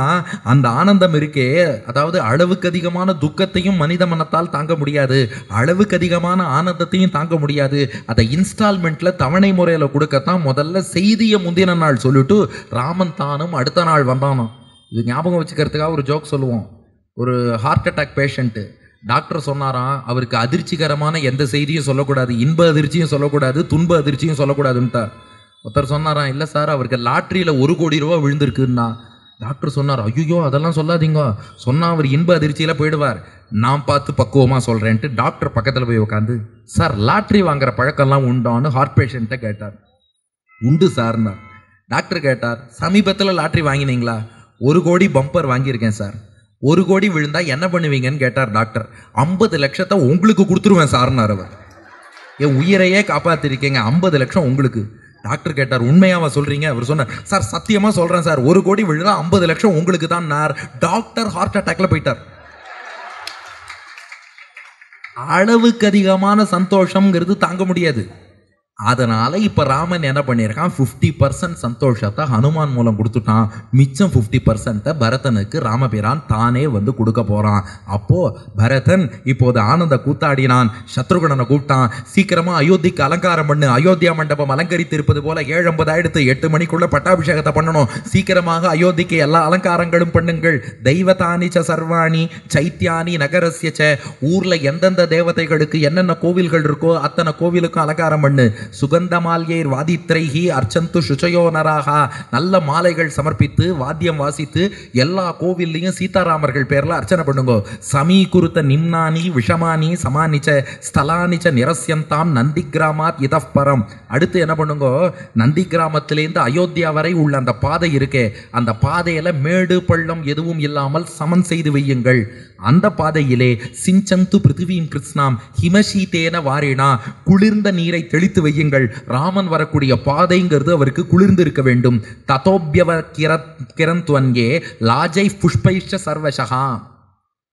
அந்த ஆனந்தம் இருக்கே, அதாவது அளவுக்கு அதிகமான துக்கத்தையும் மனித மனத்தால் தாங்க முடியாது, அளவுக்கு அதிகமான ஆனந்தத்தையும் தாங்க முடியாது. அதை இன்ஸ்டால்மெண்ட்ல தவணை முறையில் கொடுக்கத்தான் முதல்ல செய்தியை முந்தின நாள் சொல்லிட்டு ராமன் தானும் அடுத்த நாள் வந்தானோ. இது ஞாபகம் வச்சுக்கிறதுக்காக ஒரு ஜோக் சொல்லுவோம். ஒரு ஹார்ட் அட்டாக் பேஷண்ட்டு டாக்டர் சொன்னாராம், அவருக்கு அதிர்ச்சிகரமான எந்த செய்தியும் சொல்லக்கூடாது, இன்ப அதிர்ச்சியும் சொல்லக்கூடாது, துன்ப அதிர்ச்சியும் சொல்லக்கூடாதுன்ட்டார். ஒருத்தர் சொன்னாராம், இல்லை சார் அவருக்கு லாட்ரியில் 1 கோடி ரூபா விழுந்திருக்குன்னா. டாக்டர் சொன்னார், ஐயோ அதெல்லாம் சொல்லாதீங்க, சொன்னால் அவர் இன்ப அதிர்ச்சியில் போயிடுவார், நான் பார்த்து பக்குவமாக சொல்கிறேன்ட்டு டாக்டர் பக்கத்தில் போய் உட்காந்து சார் லாட்ரி வாங்குற பழக்கம்லாம் உண்டான்னு ஹார்ட் பேஷண்ட்டை கேட்டார். உண்டு சார்னா. டாக்டர் கேட்டார், சமீபத்தில் லாட்ரி வாங்கினீங்களா? 1 கோடி பம்பர் வாங்கியிருக்கேன் சார். 1 கோடி விழுந்தா என்ன பண்ணுவீங்கன்னு கேட்டார் டாக்டர். 50 லட்சத்தை உங்களுக்கு கொடுத்துருவேன் சார்னார் அவர். என் உயிரையே காப்பாத்திருக்கீங்க, 50 லட்சம் உங்களுக்கு. டாக்டர் கேட்டார், உண்மையாவா சொல்றீங்க? அவர் சொன்னார், சார் சத்தியமா சொல்றேன் சார், 1 கோடி விழுந்தா 50 லட்சம் உங்களுக்கு தான். டாக்டர் ஹார்ட் அட்டாக்ல போயிட்டார். அளவுக்கு அதிகமான சந்தோஷம்ங்கிறது தாங்க முடியாது. அதனால இப்ப ராமன் என்ன பண்ணியிருக்கான், 50% சந்தோஷத்தை ஹனுமான் மூலம் கொடுத்துட்டான். மிச்சம் 50% பரதனுக்கு ராமபிரான் தானே வந்து கொடுக்க போறான். அப்போ பரதன் இப்போது ஆனந்த கூத்தாடினான். சத்ருகணனை கூப்பிட்டான், சீக்கிரமா அயோத்திக்கு அலங்காரம் பண்ணு, அயோத்தியா மண்டபம் அலங்கரித்து இருப்பது போல 7:50 ஆயிடுத்து, 8 மணிக்குள்ள பட்டாபிஷேகத்தை பண்ணணும், சீக்கிரமாக அயோத்திக்கு எல்லா அலங்காரங்களும் பண்ணுங்கள். தெய்வதானி ச சர்வாணி சைத்தியானி நகரஸ்ய ச, ஊர்ல எந்தெந்த தேவதைகளுக்கு என்னென்ன கோவில்கள் இருக்கோ அத்தனை கோவிலுக்கும் அலங்காரம் பண்ணு. சுகந்தமால்யைர் வாதித்ரைஹி அர்ச்சந்து சுச்சயோ நராகா, நல்ல மாலைகள் சமர்ப்பித்து வாத்தியம் வாசித்து எல்லா கோவில்லையும் சீதாராமர்கள் பேர்ல அர்ச்சனை பண்ணுங்க. சமீகுருத்த நிம்னானி விஷமானி சமானிச்ச ஸ்தலானிச்ச நிரஸ்யந்தாம் நந்தி கிராமாத் இதப்பரம். அடுத்து என்ன பண்ணுங்க, நந்தி கிராமத்திலேருந்து அயோத்தியா வரை உள்ள அந்த பாதை இருக்கே, அந்த பாதையில மேடு பள்ளம் எதுவும் இல்லாமல் சமன் செய்து வையுங்கள். அந்த பாதையிலே சிஞ்சந்து பிருத்திவீம் கிருஷ்ணாம் ஹிமசீதேன வாரினா, குளிர்ந்த நீரை தெளித்து வையுங்கள். ராமன் வரக்கூடிய பாதைங்கிறது அவருக்கு குளிர்ந்து இருக்க வேண்டும். ததோபியவ கிரந்த்வன்யே லாஜை புஷ்பைஷ சர்வசகா.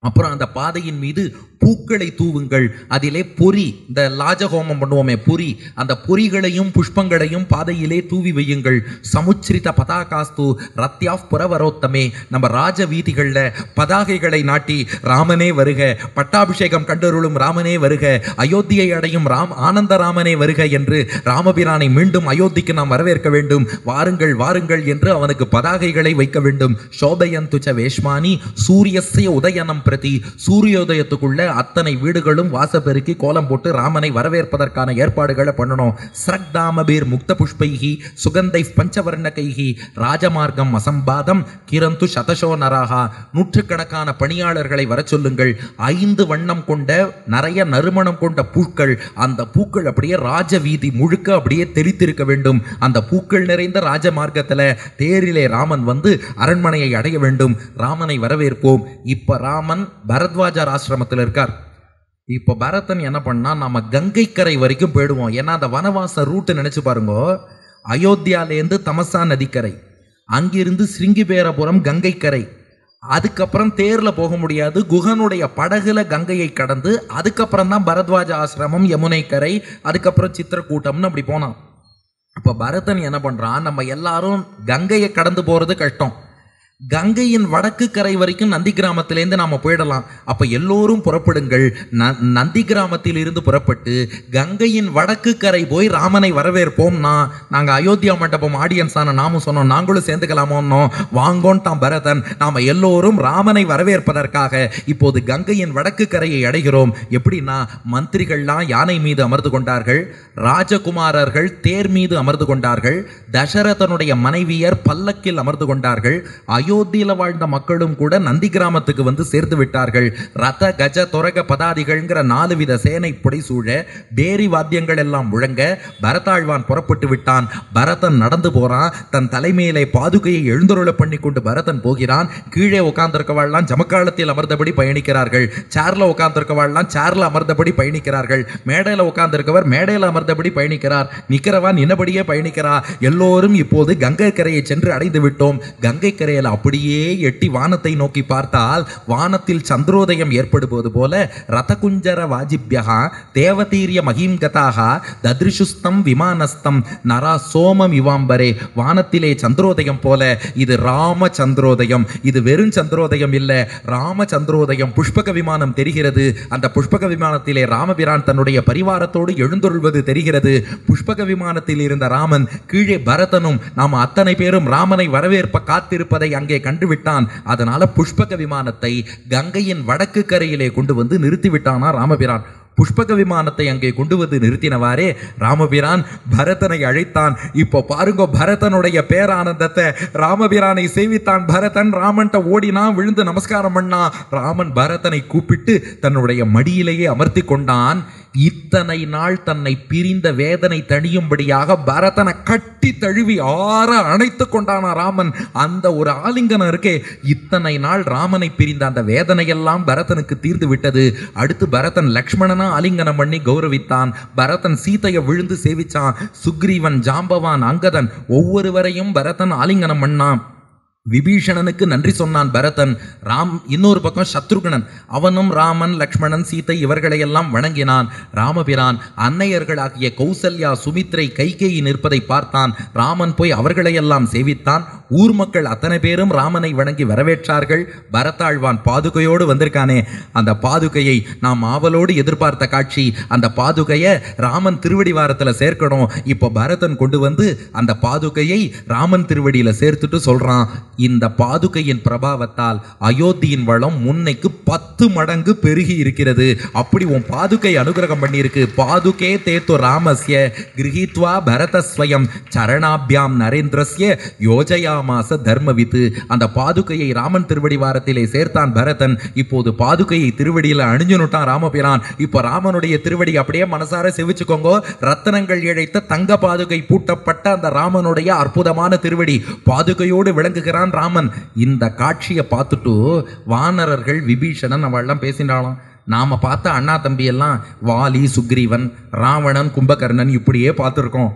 அப்புறம் அந்த பாதையின் மீது பூக்களை தூவுங்கள். அதிலே பொறி, இந்த லாஜஹோமம் பண்ணுவோமே பொறி, அந்த பொறிகளையும் புஷ்பங்களையும் பாதையிலே தூவி வையுங்கள். சமுச்சிரித பதாகாஸ்து ரத்யாஃப் புரவரோத்தமே, நம்ம ராஜ வீதிகளில் பதாகைகளை நாட்டி ராமனே வருக, பட்டாபிஷேகம் கண்டருளும் ராமனே வருக, அயோத்தியை அடையும் ஆனந்த ராமனே வருக என்று ராமபிரானை மீண்டும் அயோத்திக்கு நாம் வரவேற்க வேண்டும். வாருங்கள் வாருங்கள் என்று அவனுக்கு பதாகைகளை வைக்க வேண்டும். சோபயந்துச்ச வேஷ்மானி சூரியஸ்ய உதயனம் பிரதி, சூரியோதயத்துக்குள்ள அத்தனை வீடுகளும் வாசப்பெருக்கி கோலம் போட்டு ராமனை வரவேற்பதற்கான ஏற்பாடுகளை பண்ணணும். ஸ்ரக்தாமபீர் முக்த புஷ்பைஹி சுகந்தை பஞ்சவர்ணகைஹி ராஜமார்க்கம் அசம்பாதம் கிரந்து சதசோ நராகா. நூற்றுக்கணக்கான பணியாளர்களை வர சொல்லுங்கள். 5 வண்ணம் கொண்ட நிறைய நறுமணம் கொண்ட பூக்கள், அந்த பூக்கள் அப்படியே ராஜ வீதி முழுக்க அப்படியே தெரித்திருக்க வேண்டும். அந்த பூக்கள் நிறைந்த ராஜமார்க்கத்தில் தேரிலே ராமன் வந்து அரண்மனையை அடைய வேண்டும். ராமனை வரவேற்போம். இப்ப ராமன் பரத்வாஜர் ஆசிரமத்தில் இருக்கார். இப்போ பரதன் என்ன பண்ணா, நம்ம கங்கை கரை வரைக்கும் போயிடுவோம். ஏன்னா அந்த வனவாச ரூட்டு நினைச்சு பாருங்க, அயோத்தியாலேருந்து தமசா நதிக்கரை, அங்கிருந்து ஸ்ருங்கிபேரபுரம் கங்கை கரை, அதுக்கப்புறம் தேர்ல போக முடியாது, குகனுடைய படகுல கங்கையை கடந்து அதுக்கப்புறம் தான் பரத்வாஜ ஆசிரமம், யமுனை கரை, அதுக்கப்புறம் சித்திரக்கூட்டம்னு அப்படி போனான். அப்போ பரதன் என்ன பண்றான், நம்ம எல்லாரும் கங்கையை கடந்து போறது கஷ்டம், கங்கையின் வடக்கு கரை வரைக்கும் நந்தி கிராமத்திலேருந்து நாம போயிடலாம். அப்ப எல்லோரும் புறப்படுங்கள். நந்தி கிராமத்தில் இருந்து புறப்பட்டு கங்கையின் வடக்கு கரை போய் ராமனை வரவேற்போம்னா, நாங்க அயோத்தியா மண்டபம் ஆடியன்ஸான நாமும் சொன்னோம், நாங்களும் சேர்ந்துக்கலாமோன்னோ. வாங்கோன்ட்டான் பரதன். நாம எல்லோரும் ராமனை வரவேற்பதற்காக இப்போது கங்கையின் வடக்கு கரையை அடைகிறோம். எப்படின்னா, மந்திரிகள்லாம் யானை மீது அமர்ந்து கொண்டார்கள், ராஜகுமாரர்கள் தேர் மீது அமர்ந்து கொண்டார்கள், தசரதனுடைய மனைவியர் பல்லக்கில் அமர்ந்து கொண்டார்கள், அயோத்தியில வாழ்ந்த மக்களும் கூட நந்தி கிராமத்துக்கு வந்து சேர்ந்து விட்டார்கள். ரத கஜ தொரக பதாதிகள்ங்கிற 4 வித சேனை புடை சூழ பேரி வாத்தியங்கள் எல்லாம் முழங்க பரதாழ்வான் புறப்பட்டு விட்டான். பரதன் நடந்து போறான். தன் தலைமையிலே பாதுகையை எழுந்தருள பண்ணி கொண்டு பரதன் போகிறான். கீழே உட்கார்ந்திருக்கவாள்லாம் ஜமக்காலத்தில் அமர்ந்தபடி பயணிக்கிறார்கள். சேர்ல உட்கார்ந்திருக்கவாள்லாம் சேர்ல அமர்ந்தபடி பயணிக்கிறார்கள். மேடையில உட்கார்ந்திருக்கவர் மேடையில் அமர்ந்தபடி பயணிக்கிறார். நிக்கிறவா நின்னபடியே பயணிக்கிறா. எல்லோரும் இப்போது கங்கை கரையை சென்று அடைந்து விட்டோம். கங்கை கரையில் அப்படியே எட்டி வானத்தை நோக்கி பார்த்தால் வானத்தில் சந்திரோதயம் ஏற்படுவது போல ரதகுஞ்சர வாஜிப்யகா தேவதீரிய மகிம்கதாக தத்ரிஷுஸ்தம் விமானஸ்தம் நரா சோமம் இவாம்பரே. வானத்திலே சந்திரோதயம் போல இது ராம சந்திரோதயம். இது வெறும் சந்திரோதயம் இல்லை, ராம சந்திரோதயம். புஷ்பக விமானம் தெரிகிறது. அந்த புஷ்பக விமானத்திலே ராமபிரான் தன்னுடைய பரிவாரத்தோடு எழுந்தருள்வது தெரிகிறது. புஷ்பக விமானத்தில் இருந்த ராமன் கீழே பரதனும் நாம் அத்தனை பேரும் ராமனை வரவேற்ப காத்திருப்பதை அங்கே கண்டுவிட்டான். அதனால புஷ்பக விமானத்தை கங்கையின் வடக்கு கரையிலே கொண்டு வந்து நிறுத்திவிட்டானா ராமபிரான். புஷ்பக விமானத்தை அங்கே கொண்டு வந்து நிறுத்தினவாறே ராமபிரான் பரதனை அழைத்தான். இப்போ பாருங்க பரதனுடைய பேரானந்தத்தை. ராமபிரானை சேவித்தான் பரதன். ராமன்ட்ட ஓடினான், விழுந்து நமஸ்காரம் பண்ணான். ராமன் பரதனை கூப்பிட்டு தன்னுடைய மடியிலேயே அமர்த்தி கொண்டான். இத்தனை நாள் தன்னை பிரிந்த வேதனை தணியும்படியாக பரதனை கட்டி தழுவி ஆற அணைத்து கொண்டானா ராமன். அந்த ஒரு ஆலிங்கனம் இருக்கே, இத்தனை நாள் ராமனை பிரிந்த அந்த வேதனையெல்லாம் பரதனுக்கு தீர்ந்து விட்டது. அடுத்து பரதன் லக்ஷ்மணனா ஆலிங்கனம் பண்ணி கௌரவித்தான். பரதன் சீதையை விழுந்து சேவிச்சான். சுக்ரீவன், ஜாம்பவான், அங்கதன் ஒவ்வொருவரையும் பரதன் ஆலிங்கனம் பண்ணான். விபீஷணனுக்கு நன்றி சொன்னான் பரதன். இன்னொரு பக்கம் சத்ருகனன், அவனும் ராமன், லக்ஷ்மணன், சீதை இவர்களையெல்லாம் வணங்கினான். ராமபிரான் அன்னையர்களாகிய கௌசல்யா, சுமித்ரை, கைகேயி நிற்பதை பார்த்தான். ராமன் போய் அவர்களையெல்லாம் சேவித்தான். ஊர் மக்கள் அத்தனை பேரும் ராமனை வணங்கி வரவேற்றார்கள். பரதாழ்வான் பாதுகையோடு வந்திருக்கானே, அந்த பாதுகையை நாம் ஆவலோடு எதிர்பார்த்த காட்சி. அந்த பாதுகையை ராமன் திருவடி வாரத்தில் சேர்க்கணும். இப்போ பரதன் கொண்டு வந்து அந்த பாதுகையை ராமன் திருவடியில் சேர்த்துட்டு சொல்றான், இந்த பாதுகையின் பிரபாவத்தால் அயோத்தியின் வளம் முன்னைக்கு 10 மடங்கு பெருகி இருக்கிறது. அப்படி உன் பாதுகை அனுகிரகம் பண்ணியிருக்கு. பாதுகே தேத்து ராமஸ்ய கிரகித்வா பரதஸ்வயம் சரணாபியாம் நரேந்திரஸ்ய யோஜயாமாச தர்மவித்து. அந்த பாதுகையை ராமன் திருவடி வாரத்திலே சேர்த்தான் பரதன். இப்போது பாதுகையை திருவடியில் அணிஞ்சுனுட்டான் ராமபிரான். இப்போ ராமனுடைய திருவடி அப்படியே மனசார செவிச்சுக்கோங்க. ரத்தனங்கள் இழைத்த தங்க பாதுகை பூட்டப்பட்ட அந்த ராமனுடைய அற்புதமான திருவடி பாதுகையோடு விளங்குகிறான் ராமன். இந்த காட்சியை பார்த்துட்டு வானரர்கள், விபீஷணன் அவெல்லாம் பேசினாலும், நாம பார்த்த அண்ணா தம்பி எல்லாம் வாலி, சுக்ரீவன், ராவணன், கும்பகர்ணன் இப்படியே பார்த்துருக்கோம்.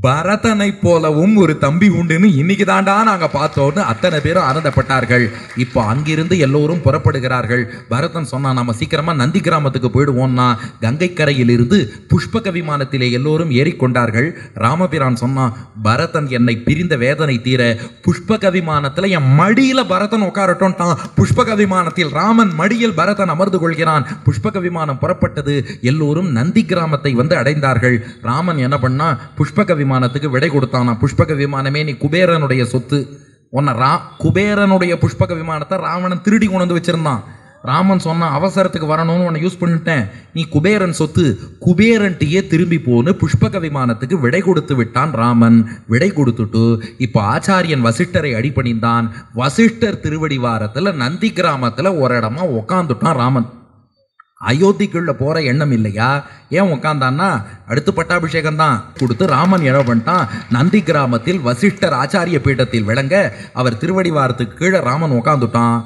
பரதனை போலவும் ஒரு தம்பி உண்டுன்னு இன்னைக்கு தாண்டா நாங்க பார்த்தோன்னு அத்தனை பேரும் ஆனந்தப்பட்டார்கள். இப்போ அங்கிருந்து எல்லோரும் புறப்படுகிறார்கள். பரதன் சொன்னா, நம்ம சீக்கிரமா நந்தி கிராமத்துக்கு போயிடுவோம்னா கங்கை கரையில் இருந்து புஷ்பக விமானத்திலே எல்லோரும் ஏறிக்கொண்டார்கள். ராமபிரான் சொன்னா, பரதன் என்னை பிரிந்த வேதனை தீர புஷ்பக விமானத்தில் என் மடியில பரதன் உட்காரட்டும். புஷ்பக விமானத்தில் ராமன் மடியில் பரதன் அமர்ந்து கொள்கிறான். புஷ்பக விமானம் புறப்பட்டது. எல்லோரும் நந்தி கிராமத்தை வந்து அடைந்தார்கள். ராமன் என்ன பண்ணா, புஷ்பக விமானத்துக்கு விடை கொடுத்தானா, புஷ்பக விமானமே நீ குபேரனுடைய சொத்து. உன்னை குபேரனுடைய புஷ்பக விமானத்தை ராவணன் திருடி கொண்டு வச்சிருந்தான். ராமன் சொன்னா, அவசரத்துக்கு வரணும்னு உன்னை யூஸ் பண்ணிட்டேன், நீ குபேரன் சொத்து, குபேரன்ட்டியே திரும்பி போன்னு புஷ்பக விமானத்துக்கு விடை கொடுத்து விட்டான் ராமன். விடை கொடுத்துட்டு இப்போ ஆச்சாரியன் வசிஷ்டரை அடிபணிந்தான். வசிஷ்டர் திருவடி வாரத்தில் நந்தி கிராமத்தில் ஒரு இடமா உக்காந்துட்டான் ராமன். அயோத்திக்குள்ள போற எண்ணம் இல்லையா? ஏன் உட்காந்தான்னா, அடுத்து பட்டாபிஷேகம் தான் கொடுத்து ராமன் என்ன பண்ணிட்டான், நந்தி கிராமத்தில் வசிஷ்டர் ஆச்சாரிய பீடத்தில் விளங்க அவர் திருவடி வாரத்துக்கு கீழே ராமன் உட்காந்துட்டான்.